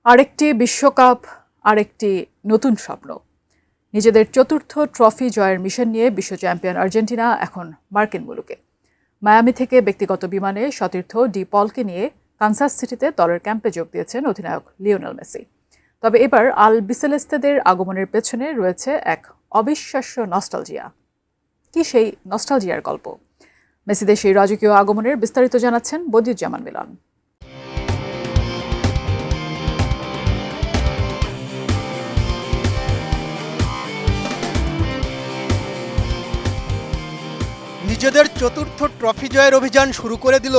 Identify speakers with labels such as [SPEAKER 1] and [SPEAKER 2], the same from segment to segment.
[SPEAKER 1] আরেকটি বিশ্বকাপ, আরেকটি নতুন স্বপ্ন। নিজেদের চতুর্থ ট্রফি জয়ের মিশন নিয়ে বিশ্ব চ্যাম্পিয়ন আর্জেন্টিনা এখন মার্কিন মুলুকে। মায়ামি থেকে ব্যক্তিগত বিমানে সতীর্থ ডি পলকে নিয়ে কানসাস সিটিতে দলের ক্যাম্পে যোগ দিয়েছেন অধিনায়ক লিওনেল মেসি। তবে এবার আল বিসেলেস্তেদের আগমনের পেছনে রয়েছে এক অবিশ্বাস্য নস্টালজিয়া। কি সেই নস্টালজিয়ার গল্প? মেসিদের সেই রাজকীয় আগমনের বিস্তারিত জানাচ্ছেন বদিউজ্জামান মিলন।
[SPEAKER 2] নিজেদের চতুর্থ ট্রফি জয়ের অভিযান শুরু করে দিল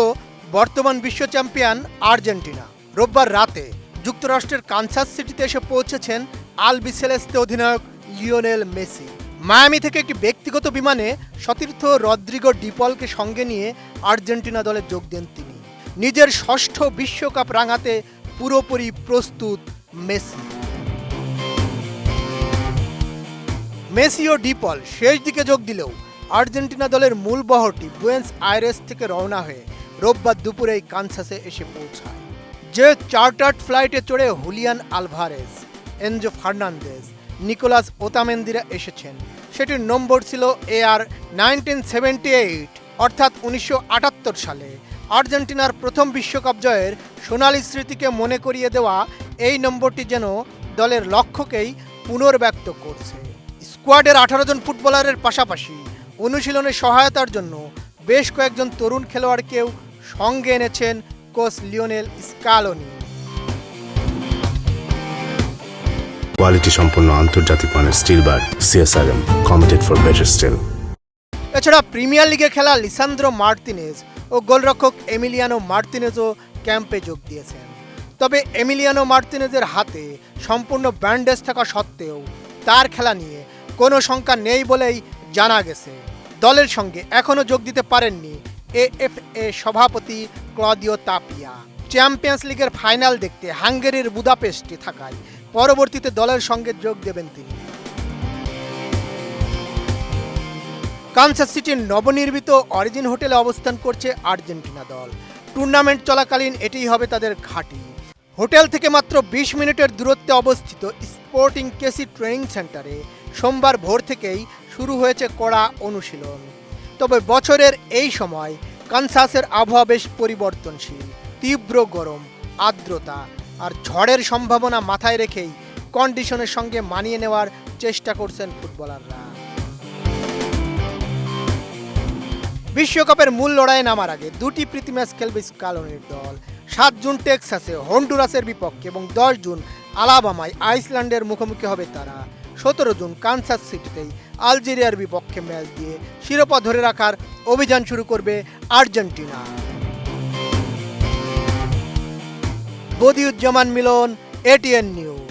[SPEAKER 2] বর্তমান বিশ্ব চ্যাম্পিয়ন আর্জেন্টিনা। রোববার রাতে যুক্তরাষ্ট্রের কানসাস সিটিতে এসে পৌঁছেছেন আল বিসেলেস্তে অধিনায়ক লিওনেল মেসি। মায়ামি থেকে একটি ব্যক্তিগত বিমানে সতীর্থ রদ্রিগো ডি পলকে সঙ্গে নিয়ে আর্জেন্টিনা দলে যোগ দেন তিনি। নিজের ষষ্ঠ বিশ্বকাপ রাঙাতে পুরোপুরি প্রস্তুত মেসি ও ডি পল শেষ দিকে যোগ দিলেও আর্জেন্টিনা দলের মূল বহরটি বুয়েন্স আইরেস থেকে রওনা হয়ে রোববার দুপুরেই কানসাসে এসে পৌঁছায়। যে চার্টার্ড ফ্লাইটে চড়ে Julian Alvarez, Enzo Fernandez, Nicolas ওতামেন্দিরা এসেছেন, সেটির নম্বর ছিল AR 1978, অর্থাৎ 1978 সালে আর্জেন্টিনার প্রথম বিশ্বকাপ জয়ের সোনালি স্মৃতিকে মনে করিয়ে দেওয়া এই নম্বরটি যেন দলের লক্ষ্যকেই পুনর্ব্যক্ত করছে। স্কোয়াডের 18 জন ফুটবলারের পাশাপাশি অনুশীলনে সহায়তার জন্য বেশ কয়েকজন তরুণ খেলোয়াড়কেও সঙ্গে এনেছেন কোচ লিওনেল স্কালোনি।
[SPEAKER 3] কোয়ালিটি সম্পন্ন আন্তর্জাতিক মানের still bar CSRM, committed for better still.
[SPEAKER 2] এছাড়া প্রিমিয়ার লিগে খেলা লিসান্দ্রো মার্তিনেজ ও গোলরক্ষক এমিলিয়ানো মার্তিনেজও ক্যাম্পে যোগ দিয়েছেন। তবে এমিলিয়ানো মার্তিনেজের হাতে সম্পূর্ণ ব্যান্ডেজ থাকা সত্ত্বেও তার খেলা নিয়ে কোনো শঙ্কা নেই বলেই জানা গেছে। দলের সঙ্গে এখনও যোগ দিতে পারেননি AFA সভাপতি ক্লদিও তাপিয়া। চ্যাম্পিয়ন্স লিগের ফাইনাল দেখতে হাঙ্গেরির বুদাপেস্টে থাকায় পরবর্তীতে দলের সঙ্গে যোগ দেবেন তিনি। কানসাস সিটির নবনির্মিত অরিজিন হোটেলে অবস্থান করছে আর্জেন্টিনা দল। টুর্নামেন্ট চলাকালীন এটিই হবে তাদের ঘাঁটি। হোটেল থেকে মাত্র 20 মিনিটের দূরত্বে অবস্থিত স্পোর্টিং কেসি ট্রেনিং সেন্টারে সোমবার ভোর থেকেই শুরু হয়েছে কড়া অনুশীলন। তবে বছরের এই সময় কানসাসের আবহাওয়া বেশ পরিবর্তনশীল। তীব্র গরম, আর্দ্রতা আর ঝড়ের সম্ভাবনা মাথায় রেখেই কন্ডিশনের সঙ্গে মানিয়ে নেওয়ার চেষ্টা করছেন ফুটবলাররা। বিশ্বকাপের মূল লড়াইয়ে নামার আগে দুটি প্রীতি ম্যাচ খেলবে স্কালোনির দল। 7 জুন টেক্সাসে হন্ডুরাসের বিপক্ষে এবং 10 জুন আলাবামায় আইসল্যান্ডের মুখোমুখি হবে তারা। 17 জুন কানসাস সিটিতেই আলজেরিয়ার বিপক্ষে ম্যাচ দিয়ে শিরোপা ধরে রাখার অভিযান শুরু করবে আর্জেন্টিনা। বদিউজ্জামান মিলন, ATN নিউজ।